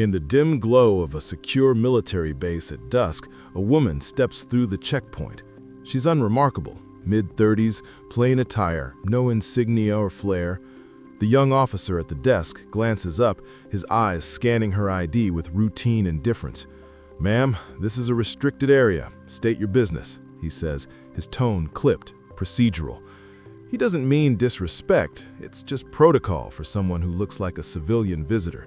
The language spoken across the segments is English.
In the dim glow of a secure military base at dusk, a woman steps through the checkpoint. She's unremarkable, mid-30s, plain attire, no insignia or flair. The young officer at the desk glances up, his eyes scanning her ID with routine indifference. "Ma'am, this is a restricted area. State your business," he says, his tone clipped, procedural. He doesn't mean disrespect, it's just protocol for someone who looks like a civilian visitor.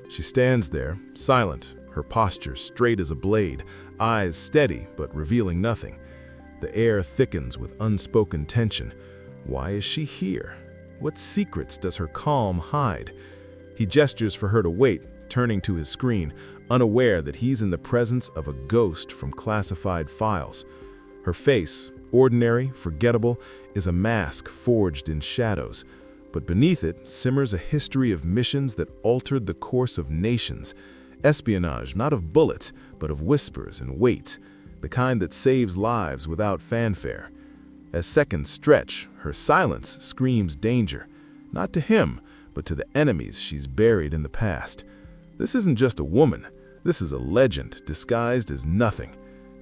She stands there, silent, her posture straight as a blade, eyes steady but revealing nothing. The air thickens with unspoken tension. Why is she here? What secrets does her calm hide? He gestures for her to wait, turning to his screen, unaware that he's in the presence of a ghost from classified files. Her face, ordinary, forgettable, is a mask forged in shadows. But beneath it simmers a history of missions that altered the course of nations. Espionage not of bullets, but of whispers and waits, the kind that saves lives without fanfare. As seconds stretch, her silence screams danger, not to him, but to the enemies she's buried in the past. This isn't just a woman, this is a legend disguised as nothing.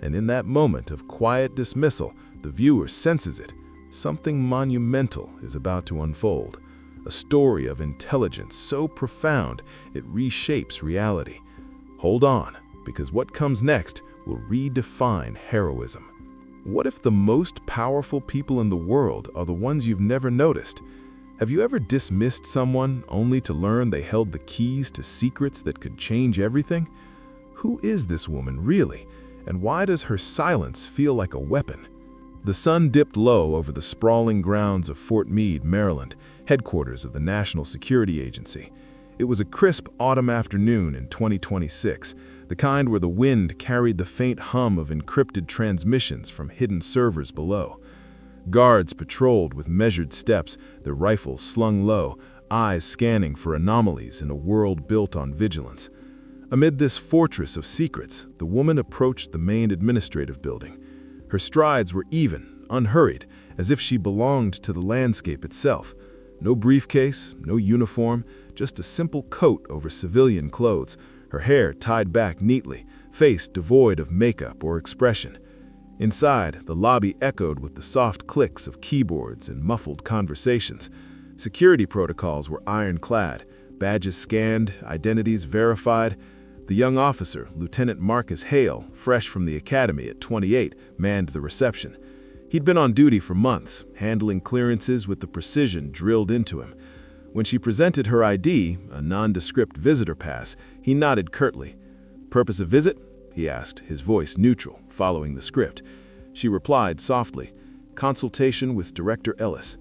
And in that moment of quiet dismissal, the viewer senses it. Something monumental is about to unfold. A story of intelligence so profound it reshapes reality. Hold on, because what comes next will redefine heroism. What if the most powerful people in the world are the ones you've never noticed? Have you ever dismissed someone only to learn they held the keys to secrets that could change everything? Who is this woman really, and why does her silence feel like a weapon? The sun dipped low over the sprawling grounds of Fort Meade, Maryland, headquarters of the National Security Agency. It was a crisp autumn afternoon in 2026, the kind where the wind carried the faint hum of encrypted transmissions from hidden servers below. Guards patrolled with measured steps, their rifles slung low, eyes scanning for anomalies in a world built on vigilance. Amid this fortress of secrets, the woman approached the main administrative building. Her strides were even, unhurried, as if she belonged to the landscape itself. No briefcase, no uniform, just a simple coat over civilian clothes, her hair tied back neatly, face devoid of makeup or expression. Inside, the lobby echoed with the soft clicks of keyboards and muffled conversations. Security protocols were ironclad, badges scanned, identities verified. The young officer, Lieutenant Marcus Hale, fresh from the academy at 28, manned the reception. He'd been on duty for months, handling clearances with the precision drilled into him. When she presented her ID, a nondescript visitor pass, he nodded curtly. "Purpose of visit?" he asked, his voice neutral, following the script. She replied softly, "Consultation with Director Ellis."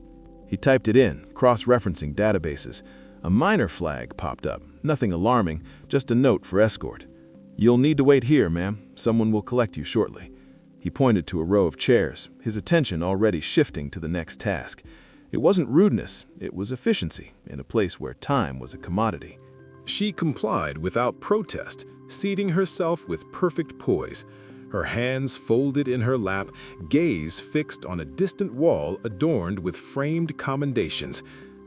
He typed it in, cross-referencing databases. A minor flag popped up, nothing alarming, just a note for escort. "You'll need to wait here, ma'am. Someone will collect you shortly." He pointed to a row of chairs, his attention already shifting to the next task. It wasn't rudeness, it was efficiency, in a place where time was a commodity. She complied without protest, seating herself with perfect poise, her hands folded in her lap, gaze fixed on a distant wall adorned with framed commendations.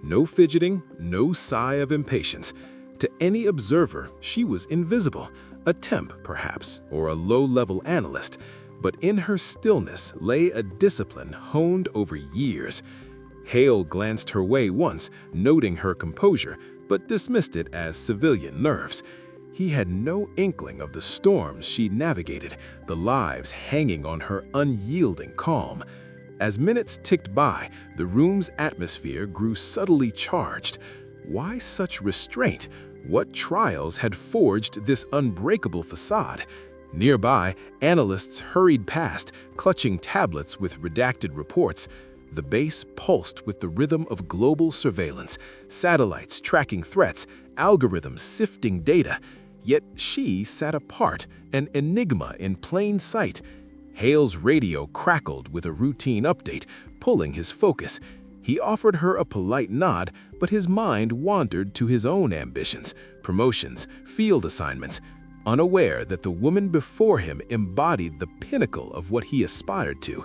No fidgeting, no sigh of impatience. To any observer, she was invisible, a temp perhaps, or a low-level analyst, but in her stillness lay a discipline honed over years. Hale glanced her way once, noting her composure, but dismissed it as civilian nerves. He had no inkling of the storms she navigated, the lives hanging on her unyielding calm. As minutes ticked by, the room's atmosphere grew subtly charged. Why such restraint? What trials had forged this unbreakable facade? Nearby, analysts hurried past, clutching tablets with redacted reports. The base pulsed with the rhythm of global surveillance, satellites tracking threats, algorithms sifting data. Yet she sat apart, an enigma in plain sight. Hale's radio crackled with a routine update, pulling his focus. He offered her a polite nod, but his mind wandered to his own ambitions, promotions, field assignments, unaware that the woman before him embodied the pinnacle of what he aspired to.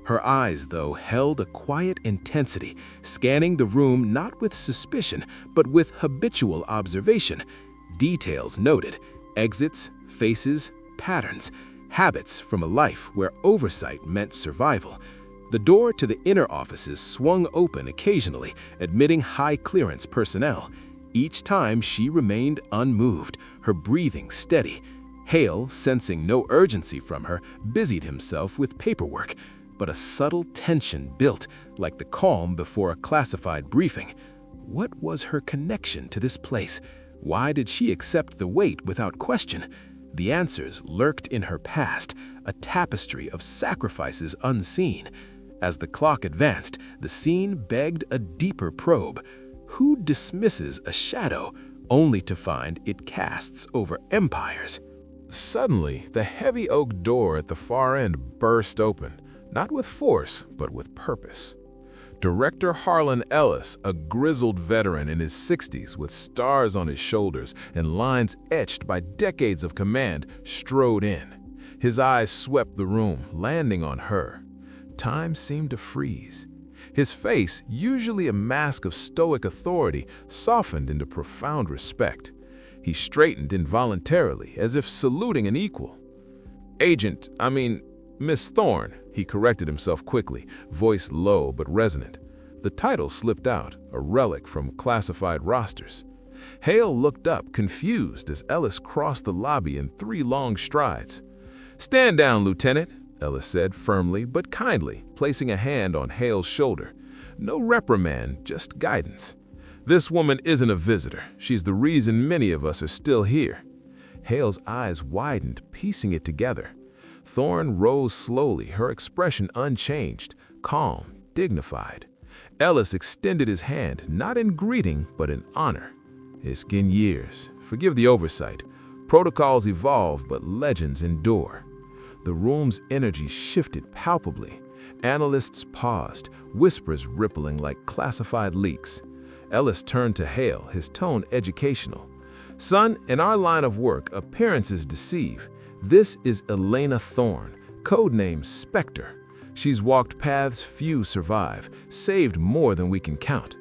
Her eyes, though, held a quiet intensity, scanning the room not with suspicion, but with habitual observation. Details noted: exits, faces, patterns, habits from a life where oversight meant survival. The door to the inner offices swung open occasionally, admitting high-clearance personnel. Each time she remained unmoved, her breathing steady. Hale, sensing no urgency from her, busied himself with paperwork, but a subtle tension built, like the calm before a classified briefing. What was her connection to this place? Why did she accept the weight without question? The answers lurked in her past, a tapestry of sacrifices unseen. As the clock advanced, the scene begged a deeper probe. Who dismisses a shadow only to find it casts over empires? Suddenly, the heavy oak door at the far end burst open, not with force, but with purpose. Director Harlan Ellis, a grizzled veteran in his 60s with stars on his shoulders and lines etched by decades of command, strode in. His eyes swept the room, landing on her. Time seemed to freeze. His face, usually a mask of stoic authority, softened into profound respect. He straightened involuntarily, as if saluting an equal. Miss Thorne, he corrected himself quickly, voice low but resonant. The title slipped out, a relic from classified rosters. Hale looked up, confused, as Ellis crossed the lobby in 3 long strides. "Stand down, Lieutenant," Ellis said firmly but kindly, placing a hand on Hale's shoulder. No reprimand, just guidance. "This woman isn't a visitor. She's the reason many of us are still here." Hale's eyes widened, piecing it together. Thorne rose slowly, her expression unchanged, calm, dignified. Ellis extended his hand, not in greeting, but in honor. "It's been years. Forgive the oversight. Protocols evolve, but legends endure." The room's energy shifted palpably. Analysts paused, whispers rippling like classified leaks. Ellis turned to Hale, his tone educational. "Son, in our line of work, appearances deceive. This is Elena Thorne, codename Spectre. She's walked paths few survive, saved more than we can count."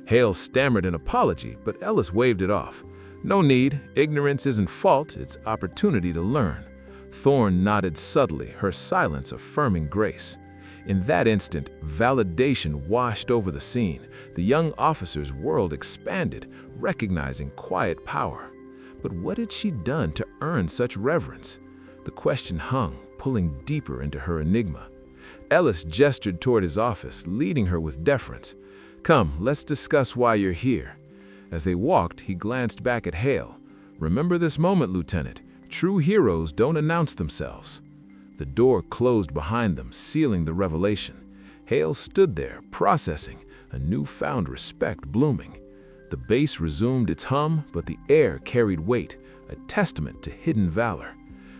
Hale stammered an apology, but Ellis waved it off. "No need. Ignorance isn't fault, it's opportunity to learn." Thorne nodded subtly, her silence affirming grace. In that instant, validation washed over the scene. The young officer's world expanded, recognizing quiet power. But what had she done to earn such reverence? The question hung, pulling deeper into her enigma. Ellis gestured toward his office, leading her with deference. "Come, let's discuss why you're here." As they walked, he glanced back at Hale. "Remember this moment, Lieutenant. True heroes don't announce themselves." The door closed behind them, sealing the revelation. Hale stood there, processing, a newfound respect blooming. The bass resumed its hum, but the air carried weight, a testament to hidden valor.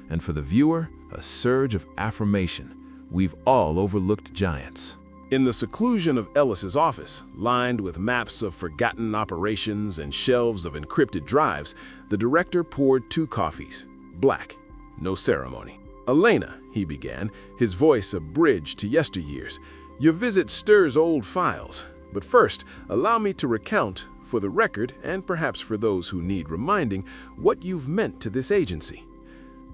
And for the viewer, a surge of affirmation. We've all overlooked giants. In the seclusion of Ellis's office, lined with maps of forgotten operations and shelves of encrypted drives, the director poured 2 coffees. Black, no ceremony. "Elena," he began, his voice a bridge to yesteryears, "your visit stirs old files. But first, allow me to recount, for the record and perhaps for those who need reminding, what you've meant to this agency."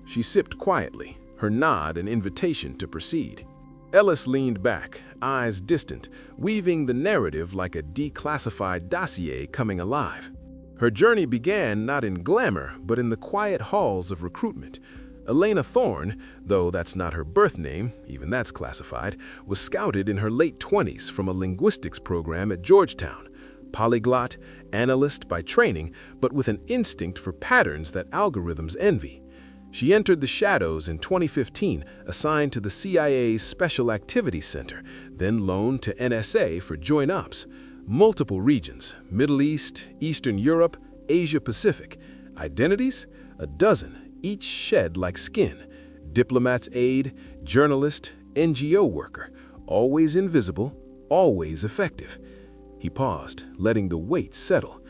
She sipped quietly, her nod an invitation to proceed. Ellis leaned back, eyes distant, weaving the narrative like a declassified dossier coming alive. Her journey began not in glamour, but in the quiet halls of recruitment. Elena Thorne, though that's not her birth name, even that's classified, was scouted in her late 20s from a linguistics program at Georgetown. Polyglot, analyst by training, but with an instinct for patterns that algorithms envy. She entered the shadows in 2015, assigned to the CIA's Special Activities Center, then loaned to NSA for joint ops. Multiple regions: Middle East, Eastern Europe, Asia Pacific. Identities? A dozen, each shed like skin. Diplomat's aide, journalist, NGO worker. Always invisible, always effective. He paused, letting the weight settle.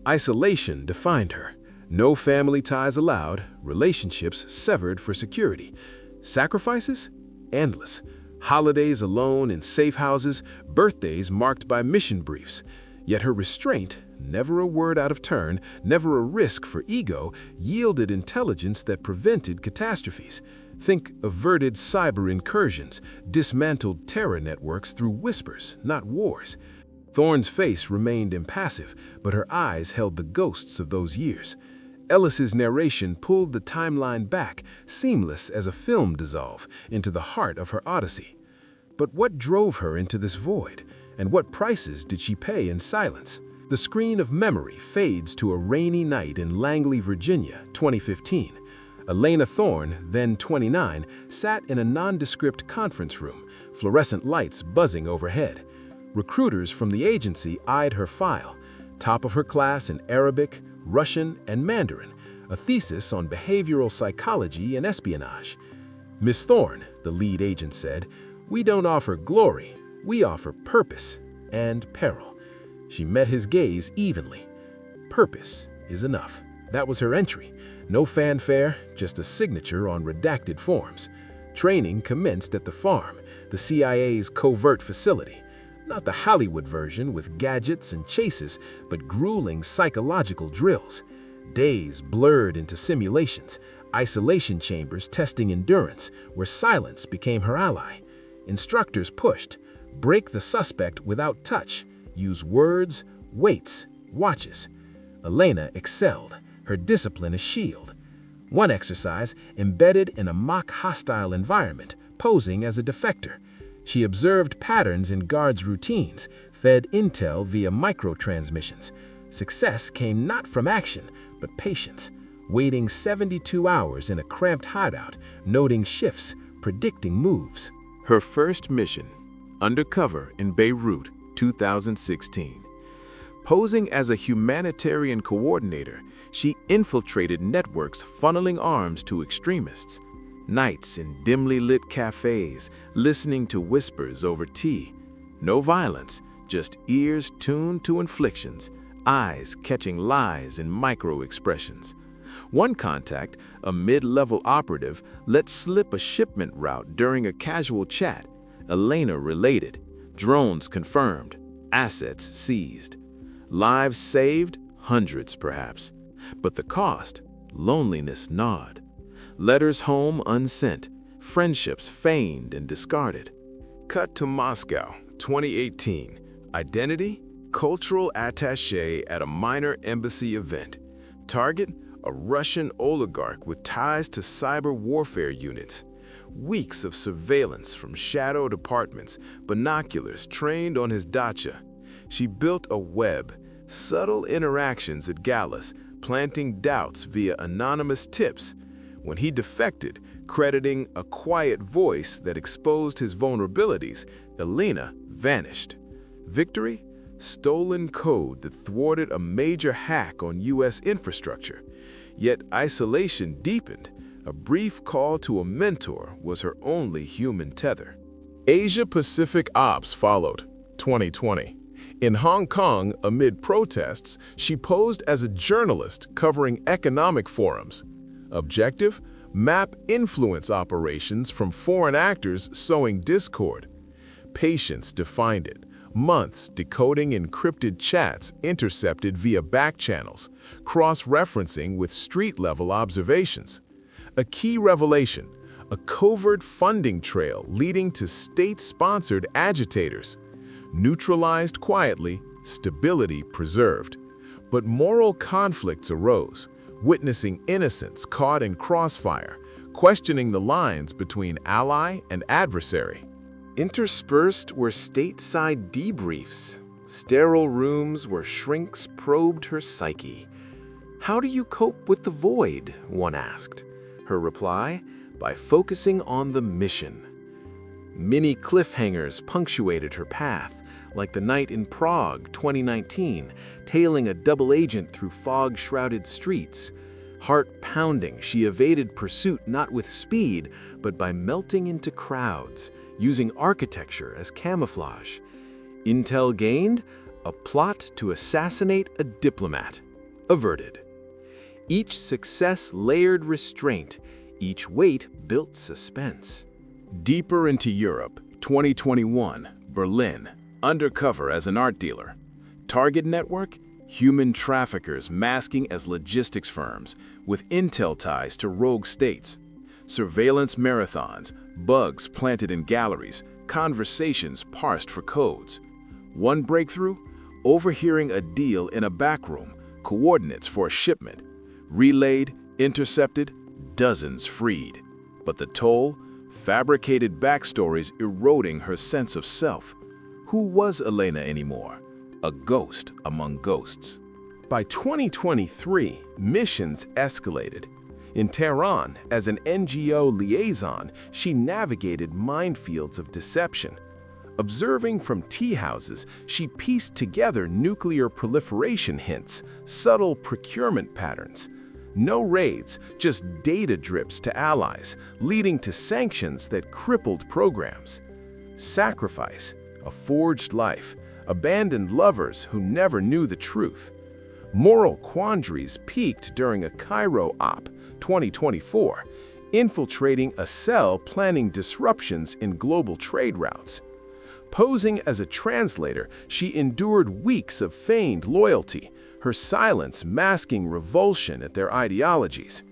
Isolation defined her. No family ties allowed, relationships severed for security. Sacrifices? Endless. Holidays alone in safe houses, birthdays marked by mission briefs. Yet her restraint, never a word out of turn, never a risk for ego, yielded intelligence that prevented catastrophes. Think averted cyber incursions, dismantled terror networks through whispers, not wars. Thorne's face remained impassive, but her eyes held the ghosts of those years. Ellis's narration pulled the timeline back, seamless as a film dissolve, into the heart of her odyssey. But what drove her into this void, and what prices did she pay in silence? The screen of memory fades to a rainy night in Langley, Virginia, 2015. Elena Thorne, then 29, sat in a nondescript conference room, fluorescent lights buzzing overhead. Recruiters from the agency eyed her file, top of her class in Arabic, Russian, and Mandarin, a thesis on behavioral psychology and espionage. "Miss Thorne," the lead agent said, "we don't offer glory, we offer purpose and peril." She met his gaze evenly. Purpose is enough. That was her entry. No fanfare, just a signature on redacted forms. Training commenced at the farm, the CIA's covert facility. Not the Hollywood version with gadgets and chases, but grueling psychological drills. Days blurred into simulations, isolation chambers testing endurance, where silence became her ally. Instructors pushed, break the suspect without touch, use words, weights, watches. Elena excelled, her discipline a shield. One exercise embedded in a mock hostile environment, posing as a defector. She observed patterns in guards' routines, fed intel via microtransmissions. Success came not from action, but patience, waiting 72 hours in a cramped hideout, noting shifts, predicting moves. Her first mission, Undercover in Beirut, 2016. Posing as a humanitarian coordinator, she infiltrated networks funneling arms to extremists. Nights in dimly lit cafes, listening to whispers over tea. No violence, just ears tuned to inflictions, eyes catching lies in micro-expressions. One contact, a mid-level operative, let slip a shipment route during a casual chat. Elena related, drones confirmed, assets seized. Lives saved, hundreds perhaps. But the cost, loneliness gnawed. Letters home unsent, friendships feigned and discarded. Cut to Moscow, 2018. Identity, cultural attaché at a minor embassy event. Target, a Russian oligarch with ties to cyber warfare units. Weeks of surveillance from shadow departments, binoculars trained on his dacha. She built a web, subtle interactions at galas, planting doubts via anonymous tips. When he defected, crediting a quiet voice that exposed his vulnerabilities, Elena vanished. Victory? Stolen code that thwarted a major hack on U.S. infrastructure. Yet isolation deepened. A brief call to a mentor was her only human tether. Asia-Pacific Ops followed, 2020. In Hong Kong, amid protests, she posed as a journalist covering economic forums. Objective? Map influence operations from foreign actors sowing discord. Patience defined it. Months decoding encrypted chats intercepted via back channels, cross-referencing with street-level observations. A key revelation, a covert funding trail leading to state-sponsored agitators. Neutralized quietly, stability preserved. But moral conflicts arose, witnessing innocents caught in crossfire, questioning the lines between ally and adversary. Interspersed were stateside debriefs, sterile rooms where shrinks probed her psyche. "How do you cope with the void?" one asked. Her reply, "By focusing on the mission." Many cliffhangers punctuated her path, like the night in Prague, 2019, tailing a double agent through fog-shrouded streets. Heart pounding, she evaded pursuit not with speed, but by melting into crowds, using architecture as camouflage. Intel gained, a plot to assassinate a diplomat. Averted. Each success layered restraint, each wait built suspense. Deeper into Europe, 2021, Berlin, undercover as an art dealer. Target network, human traffickers masking as logistics firms with intel ties to rogue states, surveillance marathons, bugs planted in galleries, conversations parsed for codes. One breakthrough? Overhearing a deal in a back room, coordinates for a shipment. Relayed, intercepted, dozens freed. But the toll? Fabricated backstories eroding her sense of self. Who was Elena anymore? A ghost among ghosts. By 2023, missions escalated. In Tehran, as an NGO liaison, she navigated minefields of deception. Observing from tea houses, she pieced together nuclear proliferation hints, subtle procurement patterns. No raids, just data drips to allies, leading to sanctions that crippled programs. Sacrifice, a forged life, abandoned lovers who never knew the truth. Moral quandaries peaked during a Cairo Op 2024, infiltrating a cell planning disruptions in global trade routes. Posing as a translator, she endured weeks of feigned loyalty, her silence masking revulsion at their ideologies.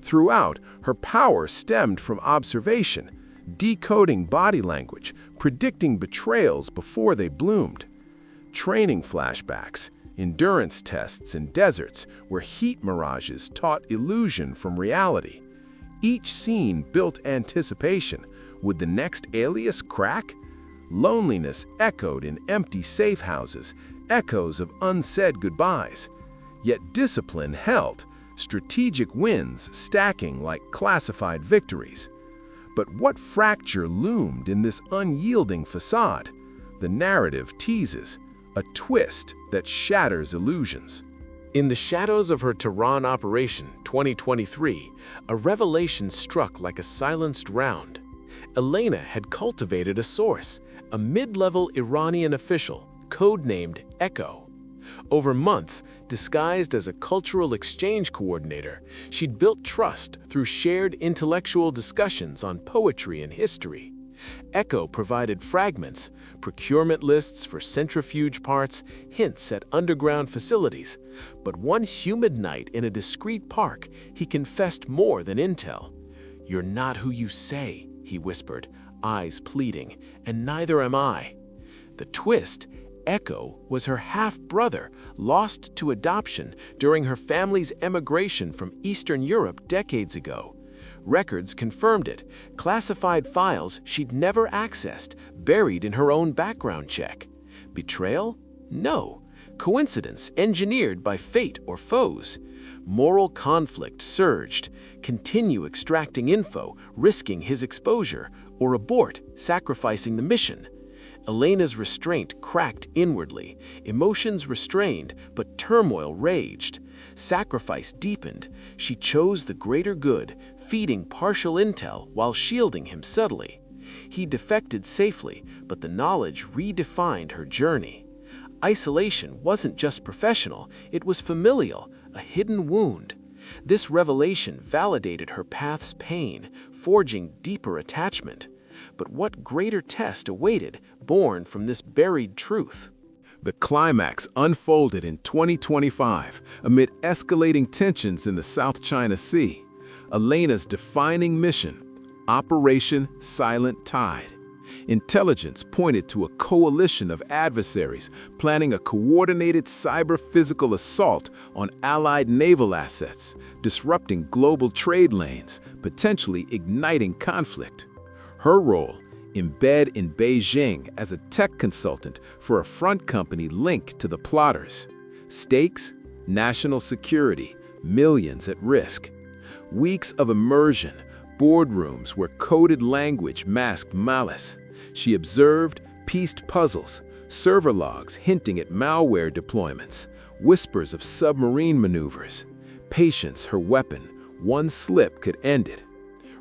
Throughout, her power stemmed from observation, decoding body language, predicting betrayals before they bloomed. Training flashbacks, endurance tests in deserts where heat mirages taught illusion from reality. Each scene built anticipation. Would the next alias crack? Loneliness echoed in empty safe houses, echoes of unsaid goodbyes. Yet discipline held, strategic wins stacking like classified victories. But what fracture loomed in this unyielding facade? The narrative teases, a twist that shatters illusions. In the shadows of her Tehran Operation 2023, a revelation struck like a silenced round. Elena had cultivated a source, a mid-level Iranian official, codenamed Echo. Over months, disguised as a cultural exchange coordinator, she'd built trust through shared intellectual discussions on poetry and history. Echo provided fragments, procurement lists for centrifuge parts, hints at underground facilities. But one humid night in a discreet park, he confessed more than intel. "You're not who you say," he whispered, eyes pleading, "and neither am I." The twist? Echo was her half-brother, lost to adoption during her family's emigration from Eastern Europe decades ago. Records confirmed it, classified files she'd never accessed, buried in her own background check. Betrayal? No. Coincidence engineered by fate or foes. Moral conflict surged. Continue extracting info, risking his exposure, or abort, sacrificing the mission. Elena's restraint cracked inwardly, emotions restrained, but turmoil raged. Sacrifice deepened. She chose the greater good, feeding partial intel while shielding him subtly. He defected safely, but the knowledge redefined her journey. Isolation wasn't just professional, it was familial, a hidden wound. This revelation validated her path's pain, forging deeper attachment. But what greater test awaited, born from this buried truth? The climax unfolded in 2025 amid escalating tensions in the South China Sea. Elena's defining mission, Operation Silent Tide. Intelligence pointed to a coalition of adversaries planning a coordinated cyber-physical assault on Allied naval assets, disrupting global trade lanes, potentially igniting conflict. Her role, embed in Beijing as a tech consultant for a front company linked to the plotters. Stakes, national security, millions at risk. Weeks of immersion, boardrooms where coded language masked malice. She observed, pieced puzzles, server logs hinting at malware deployments, whispers of submarine maneuvers. Patience her weapon, one slip could end it.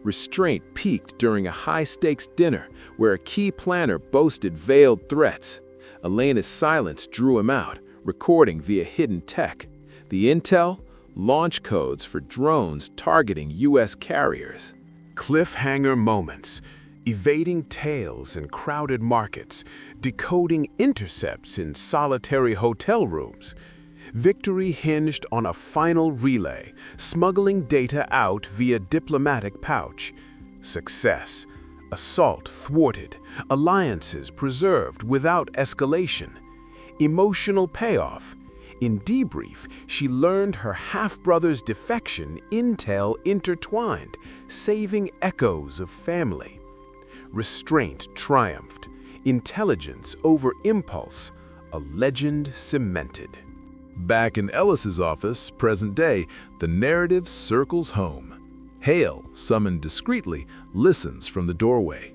Restraint peaked during a high-stakes dinner where a key planner boasted veiled threats. Elena's silence drew him out, recording via hidden tech. The intel? Launch codes for drones targeting U.S. carriers. Cliffhanger moments, evading tails in crowded markets, decoding intercepts in solitary hotel rooms. Victory hinged on a final relay, smuggling data out via diplomatic pouch. Success. Assault thwarted, alliances preserved without escalation. Emotional payoff. In debrief, she learned her half-brother's defection intel intertwined, saving echoes of family. Restraint triumphed. Intelligence over impulse. A legend cemented. Back in Ellis's office, present day, the narrative circles home. Hale, summoned discreetly, listens from the doorway.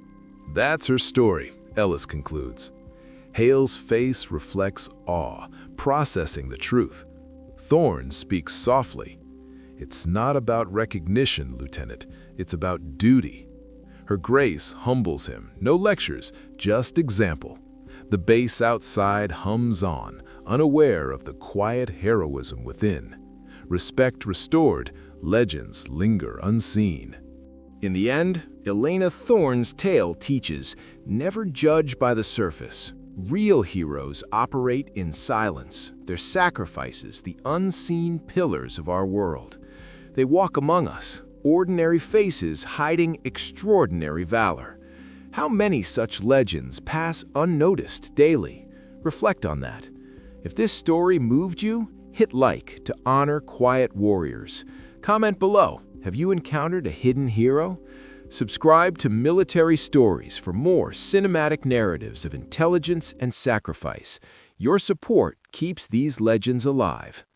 That's her story, Ellis concludes. Hale's face reflects awe, processing the truth. Thorne speaks softly. It's not about recognition, Lieutenant. It's about duty. Her grace humbles him. No lectures, just example. The bass outside hums on, unaware of the quiet heroism within. Respect restored, legends linger unseen. In the end, Elena Thorne's tale teaches, never judge by the surface. Real heroes operate in silence, their sacrifices the unseen pillars of our world. They walk among us, ordinary faces hiding extraordinary valor. How many such legends pass unnoticed daily? Reflect on that. If this story moved you, hit like to honor quiet warriors. Comment below, have you encountered a hidden hero? Subscribe to Military Stories for more cinematic narratives of intelligence and sacrifice. Your support keeps these legends alive.